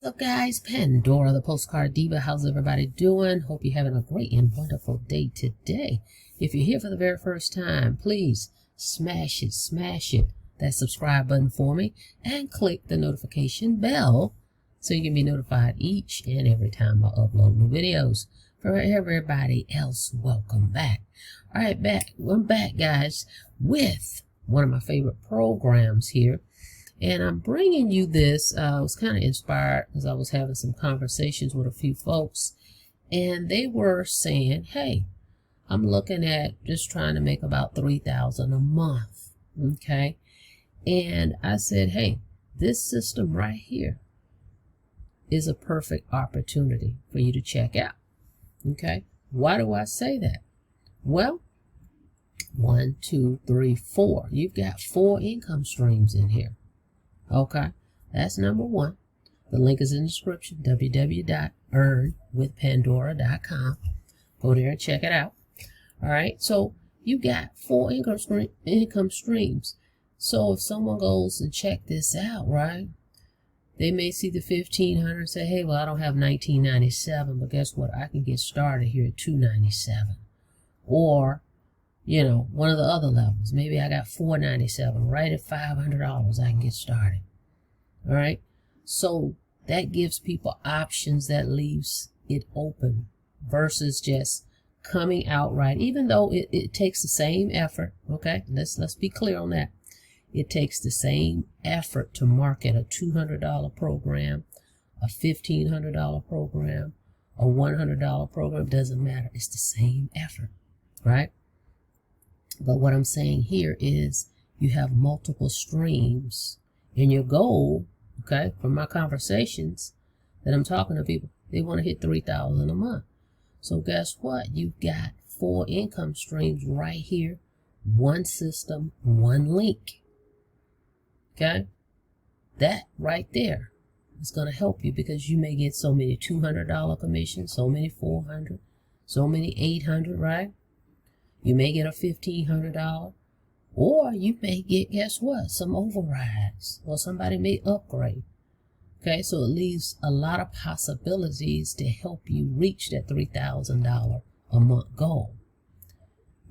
What's up, guys? Pandora, the Postcard Diva. How's everybody doing? Hope you're having a great and wonderful day today. If you're here for the very first time, please smash it, that subscribe button for me, and click the notification bell so you can be notified each and every time I upload new videos. For everybody else, welcome back. All right, I'm back, guys, with one of my favorite programs here. And I'm bringing you this. I was kind of inspired because I was having some conversations with a few folks, and they were saying, hey, I'm looking at just trying to make about $3,000 a month. Okay. And I said, hey, this system right here is a perfect opportunity for you to check out. Okay. Why do I say that? Well, 1, 2, 3, 4. You've got 4 income streams in here. Okay, that's number one. The link is in the description, www.earnwithpandora.com. Go there and check it out. All right, so you got 4 income streams. So if someone goes and check this out, right, they may see the $1,500 and say, hey, well, I don't have $1,997, but guess what? I can get started here at $297. Or, you know, one of the other levels. Maybe I got $497. Right at $500, I can get started. All right. So that gives people options, that leaves it open versus just coming outright, even though it takes the same effort. Okay. Let's be clear on that. It takes the same effort to market a $200 program, a $1,500 program, a $100 program. Doesn't matter. It's the same effort. Right. But what I'm saying here is you have multiple streams, and your goal, okay, from my conversations that I'm talking to people, they want to hit $3,000 a month. So guess what? You've got 4 income streams right here, 1 system, 1 link. Okay? That right there is going to help you because you may get so many $200 commissions, so many $400, so many $800, right? You may get a $1,500, or you may get, guess what, some overrides, or somebody may upgrade. Okay, so it leaves a lot of possibilities to help you reach that $3,000 a month goal.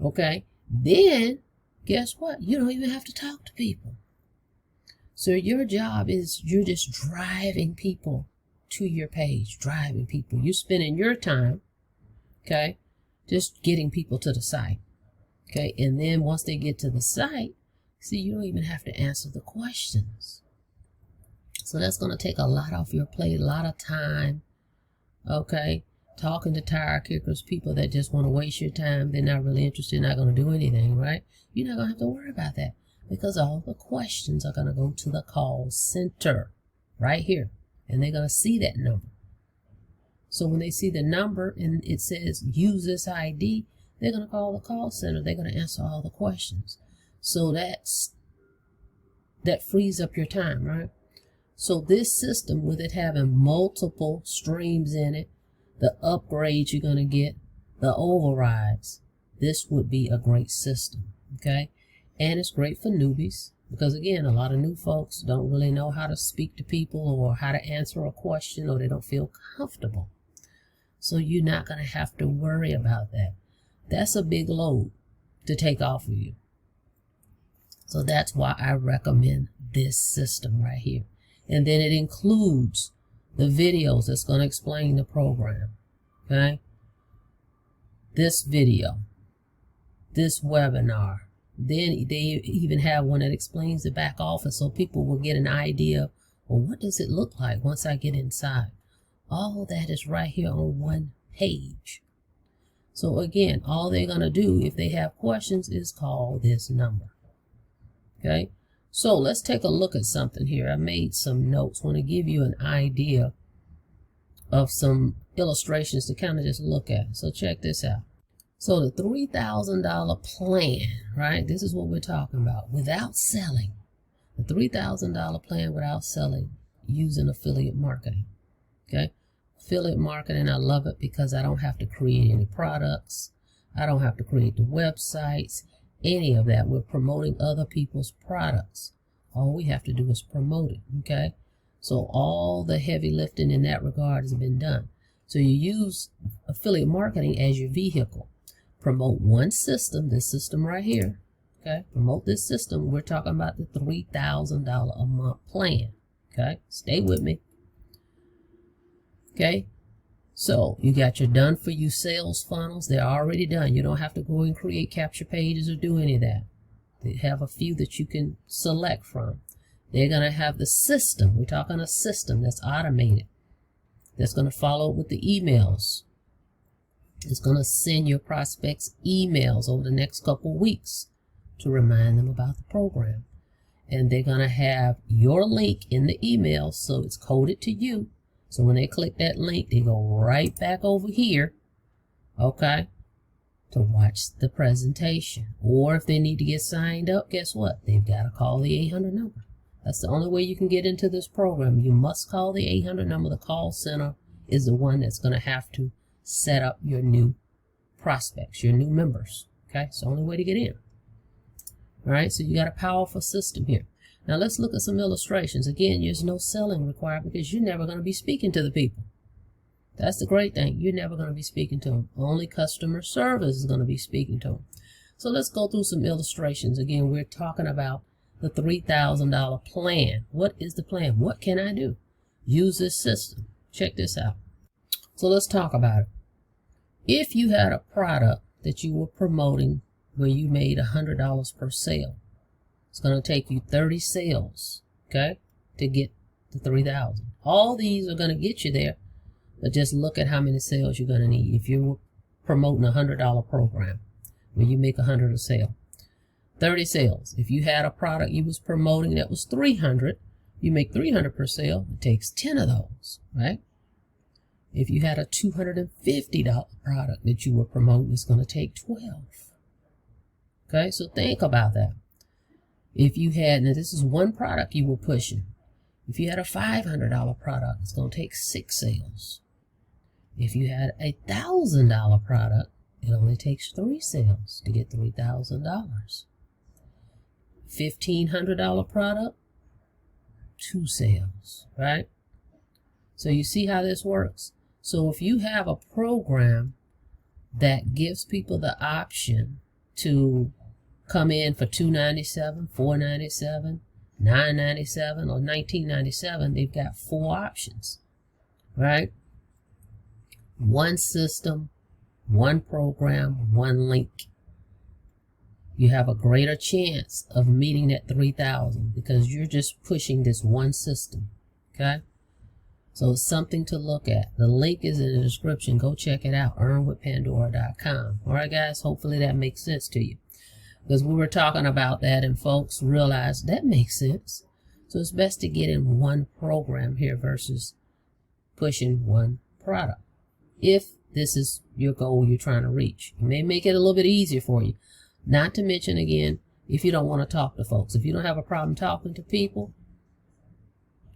Okay, then guess what? You don't even have to talk to people. So your job is you're just driving people to your page, driving people. You're spending your time, okay, just getting people to the site. Okay, and then once they get to the site, see, you don't even have to answer the questions. So that's going to take a lot off your plate, a lot of time. Okay, talking to tire kickers, people that just want to waste your time. They're not really interested, not going to do anything, right? You're not going to have to worry about that because all the questions are going to go to the call center right here, and they're going to see that number. So when they see the number and it says use this ID, they're going to call the call center. They're going to answer all the questions. So that frees up your time, right? So this system, with it having multiple streams in it, the upgrades you're going to get, the overrides, this would be a great system, okay? And it's great for newbies because, again, a lot of new folks don't really know how to speak to people or how to answer a question, or they don't feel comfortable. So you're not going to have to worry about that. That's a big load to take off of you. So that's why I recommend this system right here. And then it includes the videos that's going to explain the program. Okay? This video, this webinar. Then they even have one that explains the back office so people will get an idea, well, what does it look like once I get inside? All that is right here on one page. So again, all they're going to do if they have questions is call this number. Okay, so let's take a look at something here. I made some notes. I want to give you an idea of some illustrations to kind of just look at. So check this out. So the $3,000 plan, right? This is what we're talking about without selling. The $3,000 plan without selling using affiliate marketing. Okay. Affiliate marketing, I love it because I don't have to create any products. I don't have to create the websites, any of that. We're promoting other people's products. All we have to do is promote it, okay? So all the heavy lifting in that regard has been done. So you use affiliate marketing as your vehicle. Promote one system, this system right here. Okay, promote this system. We're talking about the $3,000 a month plan. Okay, stay with me. Okay, so you got your done for you sales funnels. They're already done. You don't have to go and create capture pages or do any of that. They have a few that you can select from. They're going to have the system. We're talking a system that's automated. That's going to follow with the emails. It's going to send your prospects emails over the next couple weeks to remind them about the program. And they're going to have your link in the email, so it's coded to you. So when they click that link, they go right back over here, okay, to watch the presentation. Or if they need to get signed up, guess what? They've got to call the 800 number. That's the only way you can get into this program. You must call the 800 number. The call center is the one that's going to have to set up your new prospects, your new members. Okay, it's the only way to get in. All right, so you got a powerful system here. Now let's look at some illustrations. Again, there's no selling required because you're never going to be speaking to the people. That's the great thing. You're never going to be speaking to them. Only customer service is going to be speaking to them. So let's go through some illustrations. Again, we're talking about the $3,000 plan. What is the plan? What can I do? Use this system. Check this out. So let's talk about it. If you had a product that you were promoting where you made $100 per sale, it's going to take you 30 sales, okay, to get to 3,000. All these are going to get you there, but just look at how many sales you're going to need. If you're promoting a $100 program where you make 100 a sale, 30 sales. If you had a product you was promoting that was 300, you make 300 per sale. It takes 10 of those, right? If you had a $250 product that you were promoting, it's going to take 12. Okay, so think about that. If you had, now this is one product you were pushing. If you had a $500 product, it's going to take 6 sales. If you had a $1,000 product, it only takes 3 sales to get $3,000. $1,500 product, 2 sales, right? So you see how this works. So if you have a program that gives people the option to come in for $297, $497, $997, or $1997, they've got 4 options, right? One system, one program, one link. You have a greater chance of meeting that 3,000 because you're just pushing this one system, okay? So it's something to look at. The link is in the description. Go check it out, earnwithpandora.com. All right, guys, hopefully that makes sense to you. Because we were talking about that and folks realized that makes sense. So it's best to get in one program here versus pushing one product. If this is your goal you're trying to reach, it may make it a little bit easier for you. Not to mention, again, if you don't want to talk to folks, if you don't have a problem talking to people,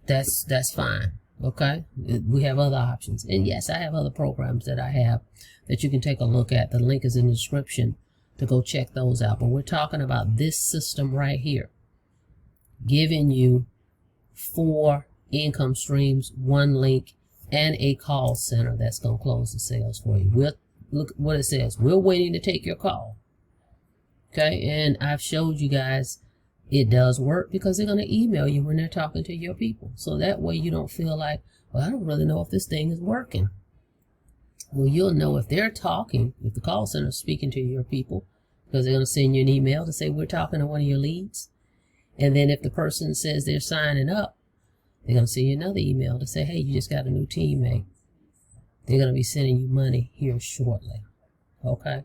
that's fine. Okay, we have other options. And yes, I have other programs that I have that you can take a look at. The link is in the description to go check those out. But we're talking about this system right here, giving you 4 income streams, 1 link, and a call center that's going to close the sales for you. Look what it says. We're waiting to take your call. Okay, and I've showed you guys it does work because they're going to email you when they're talking to your people. So that way you don't feel like, well, I don't really know if this thing is working. Well, you'll know if they're talking, if the call center is speaking to your people, because they're going to send you an email to say, we're talking to one of your leads. And then if the person says they're signing up, they're going to send you another email to say, hey, you just got a new teammate. They're going to be sending you money here shortly. Okay?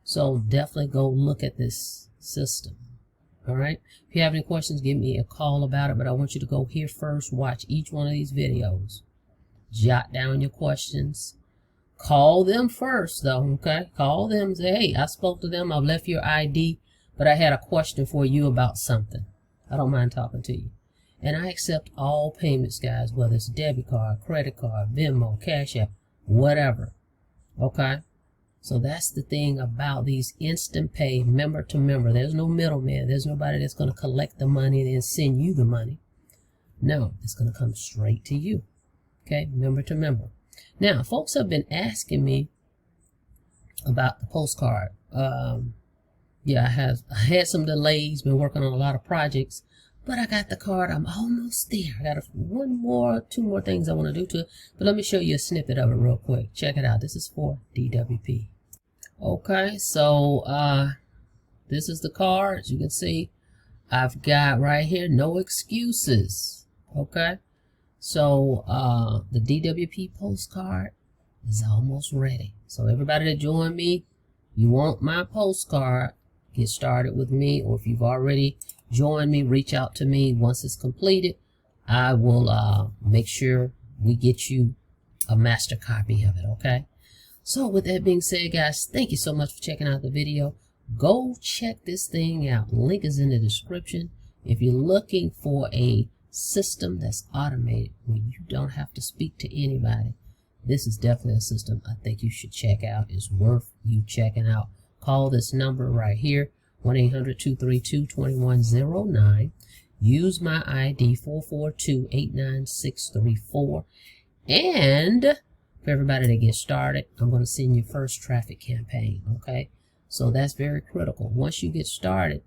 So definitely go look at this system. All right. If you have any questions, give me a call about it. But I want you to go here first, watch each one of these videos. Jot down your questions. Call them first, though. Okay. Call them and say, hey, I spoke to them. I've left your ID, but I had a question for you about something. I don't mind talking to you. And I accept all payments, guys, whether it's debit card, credit card, Venmo, Cash App, whatever. Okay. So that's the thing about these instant pay, member to member. There's no middleman. There's nobody that's going to collect the money and then send you the money. No, it's going to come straight to you. Okay, member to member. Now, folks have been asking me about the postcard. Yeah, I had some delays, been working on a lot of projects, but I got the card. I'm almost there. I got two more things I want to do to it, but let me show you a snippet of it real quick. Check it out. This is for DWP. Okay, so this is the card. As you can see, I've got right here, no excuses. Okay, so the DWP postcard is almost ready. So everybody that joined me, you want my postcard, get started with me, or if you've already joined me, reach out to me. Once it's completed, I will make sure we get you a master copy of it. Okay, so with that being said, guys, thank you so much for checking out the video. Go check this thing out. Link is in the description. If you're looking for a system that's automated where you don't have to speak to anybody, this is definitely a system I think you should check out. It's worth you checking out. Call this number right here, 1-800-232-2109. Use my ID 442-89634. And for everybody that gets started, I'm going to send you first traffic campaign. Okay, so that's very critical. Once you get started,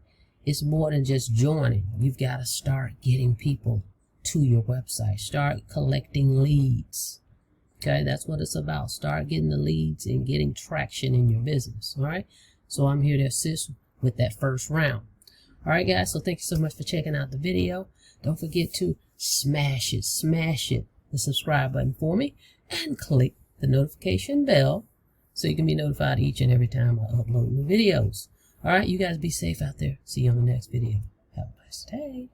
it's more than just joining. You've got to start getting people to your website. Start collecting leads. Okay, that's what it's about. Start getting the leads and getting traction in your business. All right, so I'm here to assist with that first round. All right, guys, so thank you so much for checking out the video. Don't forget to smash it, the subscribe button for me, and click the notification bell so you can be notified each and every time I upload new videos. All right, you guys be safe out there. See you on the next video. Have a nice day.